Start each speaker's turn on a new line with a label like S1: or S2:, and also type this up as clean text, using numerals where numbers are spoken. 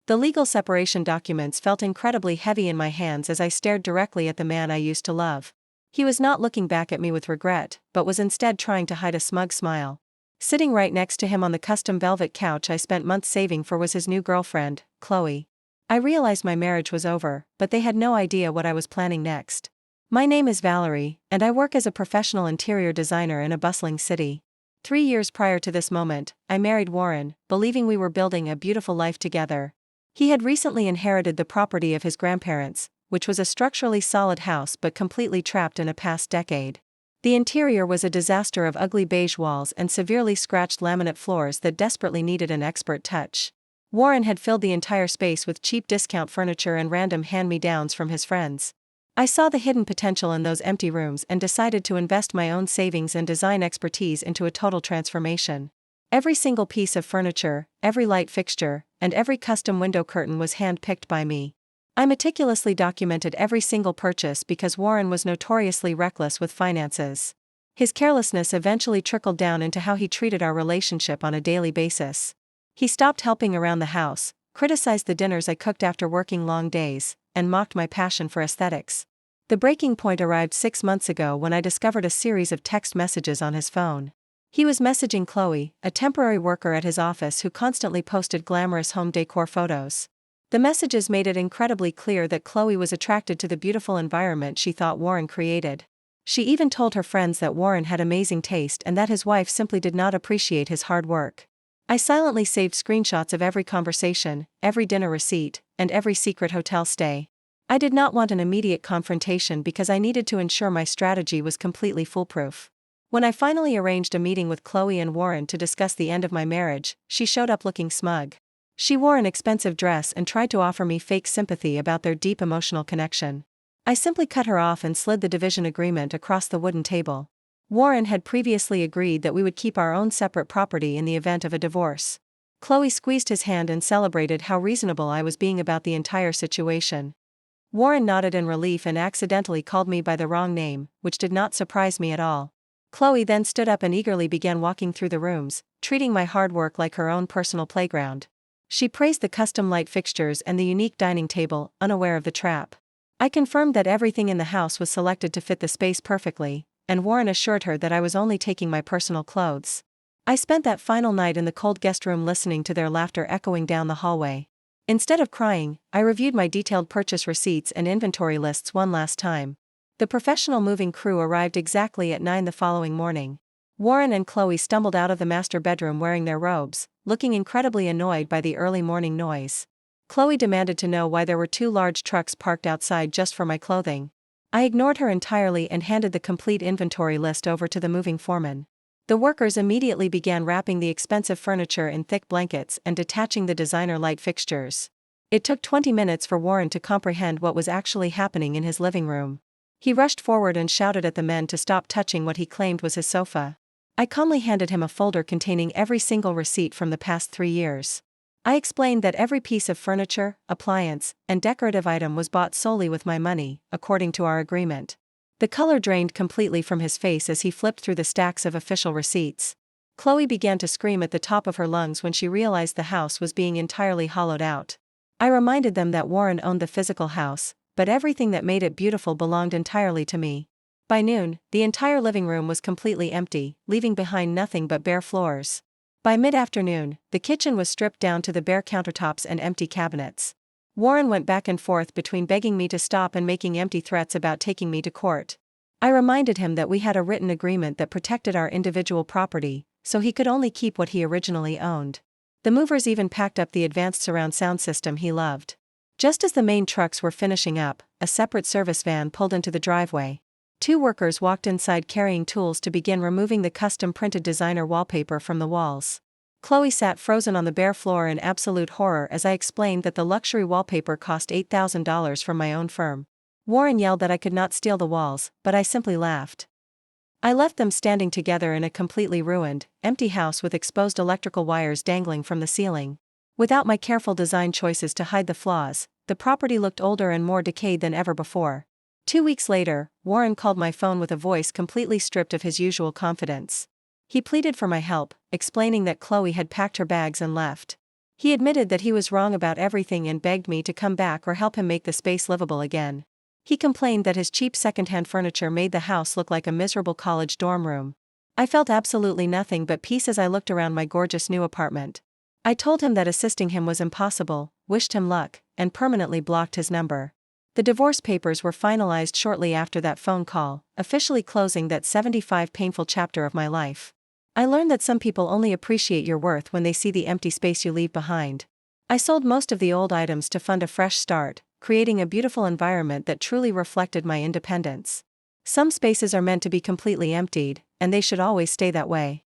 S1: The legal separation documents felt incredibly heavy in my hands as I stared directly at the man I used to love. He was not looking back at me with regret, but was instead trying to hide a smug smile. Sitting right next to him on the custom velvet couch I spent months saving for was his new girlfriend, Chloe. I realized my marriage was over, but they had no idea what I was planning next. My name is Valerie, and I work as a professional interior designer in a bustling city. 3 years prior to this moment, I married Warren, believing we were building a beautiful life together. He had recently inherited the property of his grandparents, which was a structurally solid house but completely trapped in a past decade. The interior was a disaster of ugly beige walls and severely scratched laminate floors that desperately needed an expert touch. Warren had filled the entire space with cheap discount furniture and random hand-me-downs from his friends. I saw the hidden potential in those empty rooms and decided to invest my own savings and design expertise into a total transformation. Every single piece of furniture, every light fixture, and every custom window curtain was hand-picked by me. I meticulously documented every single purchase because Warren was notoriously reckless with finances. His carelessness eventually trickled down into how he treated our relationship on a daily basis. He stopped helping around the house, criticized the dinners I cooked after working long days, and mocked my passion for aesthetics. The breaking point arrived 6 months ago when I discovered a series of text messages on his phone. He was messaging Chloe, a temporary worker at his office who constantly posted glamorous home decor photos. The messages made it incredibly clear that Chloe was attracted to the beautiful environment she thought Warren created. She even told her friends that Warren had amazing taste and that his wife simply did not appreciate his hard work. I silently saved screenshots of every conversation, every dinner receipt, and every secret hotel stay. I did not want an immediate confrontation because I needed to ensure my strategy was completely foolproof. When I finally arranged a meeting with Chloe and Warren to discuss the end of my marriage, she showed up looking smug. She wore an expensive dress and tried to offer me fake sympathy about their deep emotional connection. I simply cut her off and slid the division agreement across the wooden table. Warren had previously agreed that we would keep our own separate property in the event of a divorce. Chloe squeezed his hand and celebrated how reasonable I was being about the entire situation. Warren nodded in relief and accidentally called me by the wrong name, which did not surprise me at all. Chloe then stood up and eagerly began walking through the rooms, treating my hard work like her own personal playground. She praised the custom light fixtures and the unique dining table, unaware of the trap. I confirmed that everything in the house was selected to fit the space perfectly, and Warren assured her that I was only taking my personal clothes. I spent that final night in the cold guest room listening to their laughter echoing down the hallway. Instead of crying, I reviewed my detailed purchase receipts and inventory lists one last time. The professional moving crew arrived exactly at 9 the following morning. Warren and Chloe stumbled out of the master bedroom wearing their robes, looking incredibly annoyed by the early morning noise. Chloe demanded to know why there were 2 large trucks parked outside just for my clothing. I ignored her entirely and handed the complete inventory list over to the moving foreman. The workers immediately began wrapping the expensive furniture in thick blankets and detaching the designer light fixtures. It took 20 minutes for Warren to comprehend what was actually happening in his living room. He rushed forward and shouted at the men to stop touching what he claimed was his sofa. I calmly handed him a folder containing every single receipt from the past 3 years. I explained that every piece of furniture, appliance, and decorative item was bought solely with my money, according to our agreement. The color drained completely from his face as he flipped through the stacks of official receipts. Chloe began to scream at the top of her lungs when she realized the house was being entirely hollowed out. I reminded them that Warren owned the physical house, but everything that made it beautiful belonged entirely to me. By noon, the entire living room was completely empty, leaving behind nothing but bare floors. By mid-afternoon, the kitchen was stripped down to the bare countertops and empty cabinets. Warren went back and forth between begging me to stop and making empty threats about taking me to court. I reminded him that we had a written agreement that protected our individual property, so he could only keep what he originally owned. The movers even packed up the advanced surround sound system he loved. Just as the main trucks were finishing up, a separate service van pulled into the driveway. 2 workers walked inside carrying tools to begin removing the custom-printed designer wallpaper from the walls. Chloe sat frozen on the bare floor in absolute horror as I explained that the luxury wallpaper cost $8,000 from my own firm. Warren yelled that I could not steal the walls, but I simply laughed. I left them standing together in a completely ruined, empty house with exposed electrical wires dangling from the ceiling. Without my careful design choices to hide the flaws, the property looked older and more decayed than ever before. 2 weeks later, Warren called my phone with a voice completely stripped of his usual confidence. He pleaded for my help, explaining that Chloe had packed her bags and left. He admitted that he was wrong about everything and begged me to come back or help him make the space livable again. He complained that his cheap secondhand furniture made the house look like a miserable college dorm room. I felt absolutely nothing but peace as I looked around my gorgeous new apartment. I told him that assisting him was impossible, wished him luck, and permanently blocked his number. The divorce papers were finalized shortly after that phone call, officially closing that 75 painful chapter of my life. I learned that some people only appreciate your worth when they see the empty space you leave behind. I sold most of the old items to fund a fresh start, creating a beautiful environment that truly reflected my independence. Some spaces are meant to be completely emptied, and they should always stay that way.